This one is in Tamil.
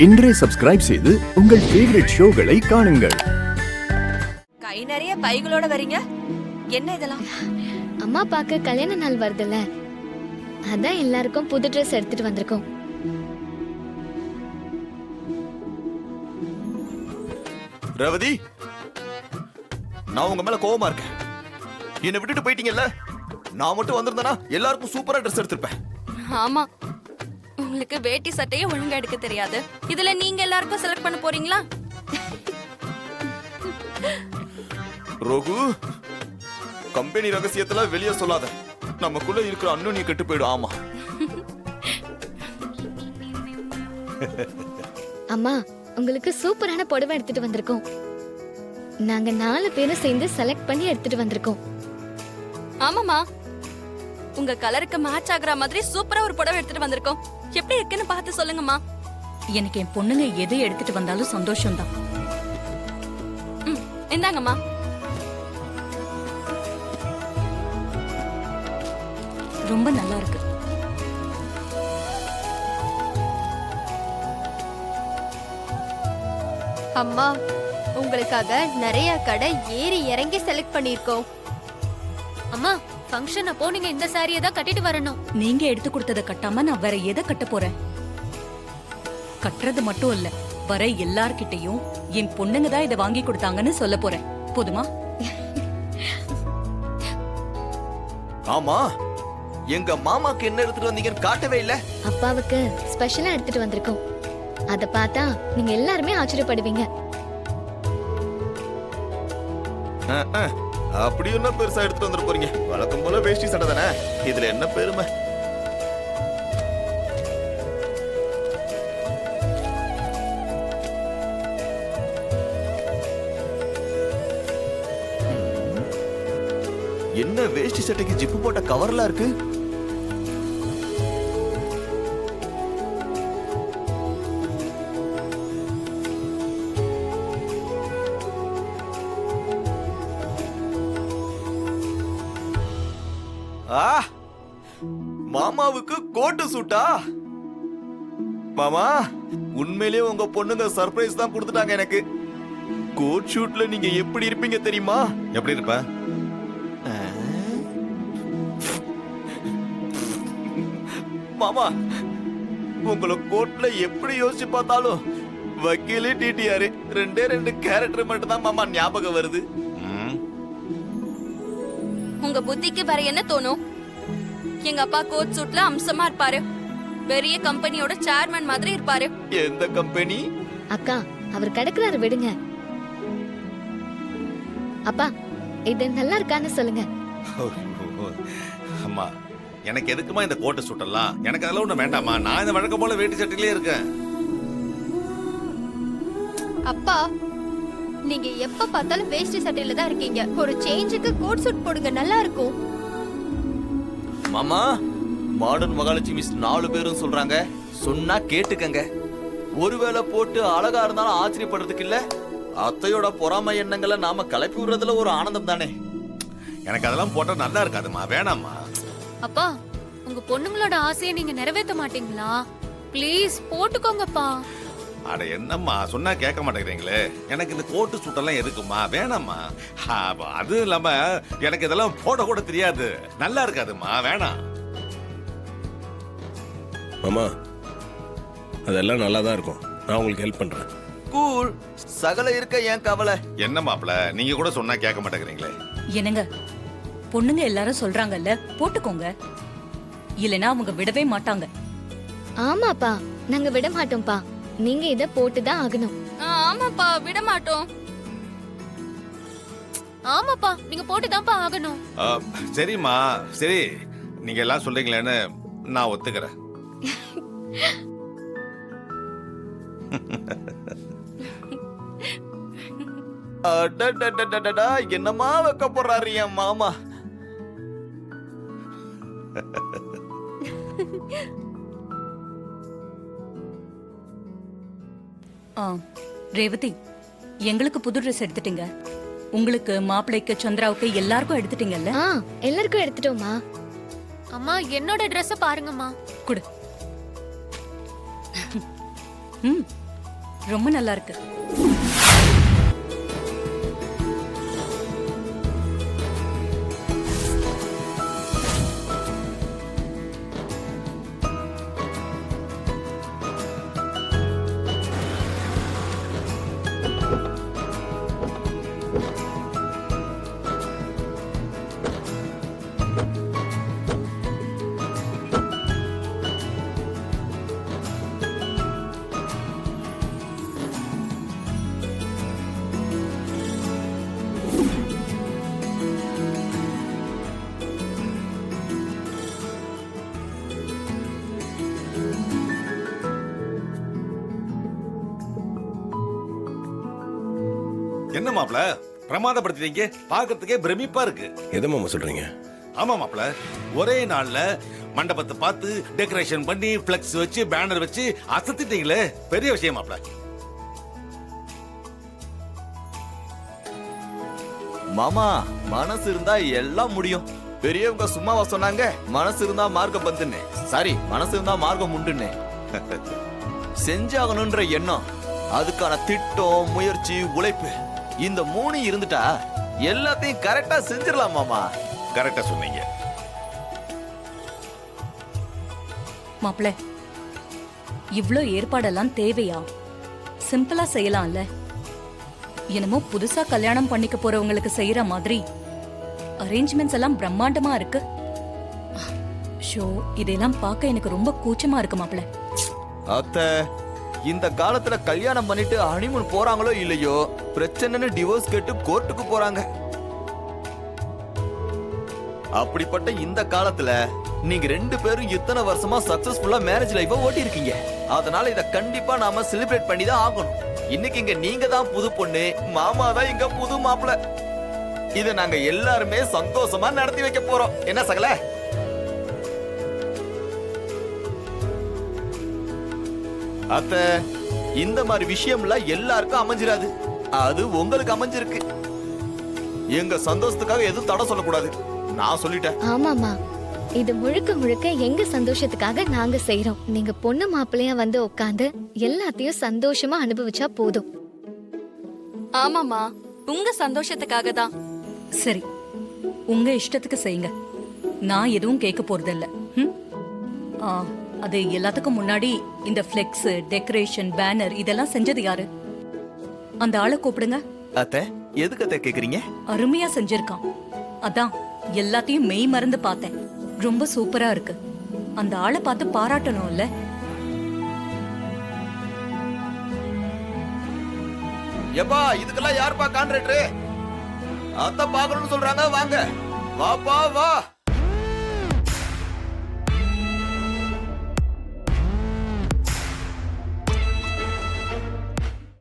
இன்றே சப்ஸ்கிரைப் செய்து உங்கள் ஃபேவரட் ஷோகளை காணுங்கள். கை நிறைய பைகளோட வரீங்க, என்ன இதெல்லாம்? அம்மா பாக்க கல்யாண நாள் வருதுல்ல, அதான் எல்லாருக்கும் புது ட்ரெஸ் எடுத்துட்டு வந்திருக்கோம். ரேவதி, நான் உங்க மேல கோவமா இருக்கேன். என்னை விட்டுட்டு போயிட்டீங்கல்ல, நான் மட்டும் வந்திருந்தேனா எல்லாருக்கும் சூப்பரா ட்ரெஸ் எடுத்திருப்பேன். ஆமா, உங்களுக்கு வேட்டி சட்டையே ஒழுங்கா எடுக்க தெரியாது, இதுல நீங்க எல்லாருக்கும் செலக்ட் பண்ண போறீங்களா? ரோகு, கம்பெனி ரகசியத்துல வெளியே சொல்லாத, நமக்குள்ள இருக்கிற அண்ணன் நீ கெட்டு போயிடும். ஆமா அம்மா, உங்களுக்கு சூப்பரான புடவை எடுத்துட்டு வந்திருக்கோம். நாங்க 4 பேரும் சேர்ந்து செலக்ட் பண்ணி எடுத்துட்டு வந்திருக்கோம். ஆமாமா, உங்க கலருக்கு மேட்ச் ஆகுற மாதிரி சூப்பரா ஒரு புடவை எடுத்துட்டு வந்திருக்கோம். எப்படி இருக்குன்னு பார்த்து சொல்லுங்கம்மா. எனக்கு என் பொண்ணுங்க எதை எடுத்துட்டு வந்தாலும் சந்தோஷம்தான். இந்தாங்கம்மா. ரொம்ப நல்லா இருக்கு. அம்மா, உங்களுக்காக நிறைய கடை ஏறி இறங்கி செலக்ட் பண்ணிருக்கோம். அம்மா, ஃபங்க்ஷன் அப்போ நீங்க இந்த சாரியை தான் கட்டிட்டு வரணும். நீங்க எடுத்து கொடுத்ததை கட்டாம நான் வேற எதை கட்ட போறேன்? கட்டுறது மட்டும் இல்ல, வர எல்லார்கிட்டையும் என் பொண்ணுங்க தான் இதை வாங்கி கொடுத்தாங்கன்னு சொல்ல போறேன். போதுமா? ஆமா, எங்க மாமாக்கு என்ன எடுத்துட்டு வந்தீங்கன்னு காட்டவே இல்ல. அப்பாவுக்கு ஸ்பெஷலா எடுத்துட்டு வந்திருக்கோம். அத பார்த்தா நீங்க எல்லாருமே ஆச்சரியப்படுவீங்க. அப்படி என்ன பெருசா எடுத்துட்டு வந்துட்டு போறீங்க? வழக்கம் போல வேஷ்டி சட்டை தானே, இதுல என்ன பெருமை? என்ன வேஷ்டி சட்டைக்கு ஜிப்பு போட்ட கவர்லாம் இருக்கு? மாமாவுக்கு கோட்டு சூட்டா? மாமா, உண்மையிலேயே உங்க பொண்ணுங்க சர்ப்ரைஸ் தான் கொடுத்துட்டாங்க எனக்கு. கோட் ஷூட்ல நீங்க எப்படி இருப்பீங்க தெரியுமா? எப்படி இருப்ப? மாமா, உங்களை கோட்ல எப்படி யோசிச்சு பார்த்தாலும் வக்கீலு டிடிஆர் 2 கேரக்டர் மட்டும் தான் மாமா ஞாபகம் வருது. உங்க புத்திக்கு வேற என்ன தோணும்? எங்க அப்பா கோட் சூட்ல அம்சமா இருப்பாரு, பெரிய கம்பெனியோட சேர்மன் மாதிரி இருப்பாரு. எந்த கம்பெனி? அக்கா, அவர் கிடக்குறாரு, விடுங்க. அப்பா, இது நல்லா இருக்கான்னு சொல்லுங்க. அம்மா, எனக்கு எதுக்குமா இந்த கோட்டை சுட்டலாம்? எனக்கு அதெல்லாம் ஒண்ணு வேண்டாமா. நான் இந்த வழக்கம் போல வேட்டி சட்டையிலே இருக்கேன். அப்பா, நீங்க எப்ப பார்த்தாலும் வேஷ்டி சட்டையில தான் இருக்கீங்க. ஒரு சேஞ்சுக்கு கோட் சூட் போடுங்க, நல்லா இருக்கும். மாமா, மாடர்ன் மகாலட்சுமி 4 பேரும் சொல்றாங்க, சொன்னா கேட்டுக்கங்க. ஒருவேளை போட்டு அழகா இருந்தாலும் ஆச்சரியப்படுறதுக்கு இல்ல, அத்தையோட பொறாமை எண்ணங்களை நாம கிளப்பி விடுறதுல ஒரு ஆனந்தம் தானே. எனக்கு அதெல்லாம் போட்டா நல்லா இருக்காதுமா, வேணாமா. அப்பா, உங்க பொண்ணுங்களோட ஆசையை நீங்க நிறைவேற்ற மாட்டீங்களா? ப்ளீஸ் போட்டுக்கோங்கப்பா. அட என்னம்மா, சொன்னா கேட்க மாட்டேங்கிறீங்களே. எனக்கு இந்த கோட்டு சுட்டெல்லாம் எதுக்குமா, வேணாம்மா. அது இல்லாம எனக்கு இதெல்லாம் போட கூட தெரியாது, நல்லா இருக்காதுமா, வேணாம். மாமா, அதெல்லாம் நல்லா தான் இருக்கும். நான் உங்களுக்கு ஹெல்ப் பண்றேன். கூல், சகல இருக்க ஏன் கவலை? என்ன மாப்பிள, நீங்க கூட சொன்னா கேட்க மாட்டேங்கிறீங்களே. என்னங்க, பொண்ணுங்க எல்லாரும் சொல்றாங்கல்ல, போட்டுக்கோங்க. இல்லனா அவங்க விடவே மாட்டாங்க. ஆமாப்பா, நாங்க விட மாட்டோம்ப்பா. நீங்க இத போட்டுதான் ஆகணும். ஆமாப்பா, விட மாட்டோம். ஆமாப்பா, நீங்க போட்டுதான்ப்பா ஆகணும். சரிம்மா, சரி, நீங்க எல்லாம் சொல்றீங்களேன்னு நான் ஒத்துக்கிறேன். என்னமா வைக்க போறாரு என் மாமா? ரேவதி, எங்களுக்கு புது ட்ரெஸ் எடுத்துட்டீங்க. உங்களுக்கு, மாப்பிள்ளைக்கு, சந்திராவுக்கு எல்லாருக்கும் எடுத்துட்டீங்கல்ல? எல்லாருக்கும் எடுத்துட்டோமா. அம்மா, என்னோட Dress பாருங்கம்மா. குடு. ரொம்ப நல்லா இருக்கு. என்ன மாப்பிள பிரமாதப்படுத்திட்டீங்க, பாக்கிறதுக்கே பிரமிப்பா இருக்கு. எதை மாமா சொல்றீங்க? ஆமா மாப்பிள, ஒரே நாள்ல மண்டபத்தை பார்த்து டெக்கரேஷன் பண்ணி பிளக்ஸ் வச்சு பேனர் வச்சு அசத்திட்டீங்களே, பெரிய விஷயம் மாப்பிள. மாமா மனசு இருந்தா எல்லாம் முடியும். பெரியவங்க சும்மாவா சொன்னாங்க, மனசு இருந்தா மார்க்கம் பந்துன்னு. சாரி, மனசு இருந்தா மார்க்கம் உண்டுன்னு. செஞ்சாகணும்ன்ற எண்ணம், அதுக்கான திட்டம், முயற்சி, உழைப்பு, இந்த 3 இருந்துட்டா எல்லாத்தையும் கரெக்டா செஞ்சிடலாம் மாமா. கரெக்டா சொன்னீங்க மாப்பிள, இவ்ளோ ஏற்பாடெல்லாம் தேவையா? சிம்பிளா செய்யலாம்ல. என்னமோ புதுசா கல்யாணம் பண்ணிக்க போறவங்களுக்கு செய்யற மாதிரி அரேஞ்ச்மெண்ட்ஸ் எல்லாம் பிரம்மாண்டமா இருக்கு. ஷோ, இதெல்லாம் பார்க்க எனக்கு ரொம்ப கூச்சமா இருக்கு மாப்பிள. அத்தை, இந்த காலத்துல கல்யாணம் பண்ணிட்டு ஹனிமூன் போறாங்களோ இல்லையோ, பிரச்சனைன்னு டிவோர்ஸ் கேட்டு கோர்ட்டுக்கு போறாங்க. அப்படிப்பட்ட இந்த காலத்துல நீங்க 2 பேரும் இத்தனை வருஷமா சக்சஸ்ஃபுல்லா மேரேஜ் லைஃப ஓட்டி இருக்கீங்க. அதனால இத கண்டிப்பா நாம செலிப்ரேட் பண்ணி தான் ஆகணும். இன்னைக்கு இங்க நீங்க தான் புது பொண்ணு, மாமா தான் இங்க புது மாப்பிள்ள. இத நாங்க எல்லாருமே சந்தோஷமா நடத்தி வைக்க போறோம். என்ன சகல? அத்தை, இந்த மாதிரி விஷயம்லாம் எல்லாருக்கும் அமைஞ்சிராது. அது உங்களுக்கு அமைஞ்சிருக்கு. எங்க சந்தோஷத்துக்காக எதுவும் தடை சொல்லக்கூடாது. நான் சொல்லிட்டேன். ஆமாமா, இது முழுக்க முழுக்க எங்க சந்தோஷத்துக்காக நாங்க செய்றோம். நீங்க பொண்ணு மாப்பிள்ளையா வந்து உட்காந்து எல்லாத்தையும் சந்தோஷமா அனுபவிச்சா போதும். ஆமாமா, உங்க சந்தோஷத்துக்காக தான். சரி, உங்க இஷ்டத்துக்கு செய்யுங்க. நான் எதுவும் கேட்க போறதில்ல. அது எல்லாத்துக்கும் முன்னாடி இந்த ஃபிளெக்ஸ், டெக்கரேஷன், பேனர் இதெல்லாம் செஞ்சது யாரு? அந்த ஆளை கூப்பிடுங்க. அத்தை, எதுக்கு அத்தை கேக்குறீங்க? அருமையா செஞ்சிருக்கான். அதான் எல்லாத்தையும் மெய் மறந்து பார்த்தேன். ரொம்ப சூப்பரா இருக்கு. அந்த ஆளை பார்த்து பாராட்டணும்ல. எப்பா, இதுக்கெல்லாம் யாருப்பா கான்ட்ராக்டர்? அத்தை பாக்கணும்னு சொல்றாங்க. வாங்க, வாப்பா வா.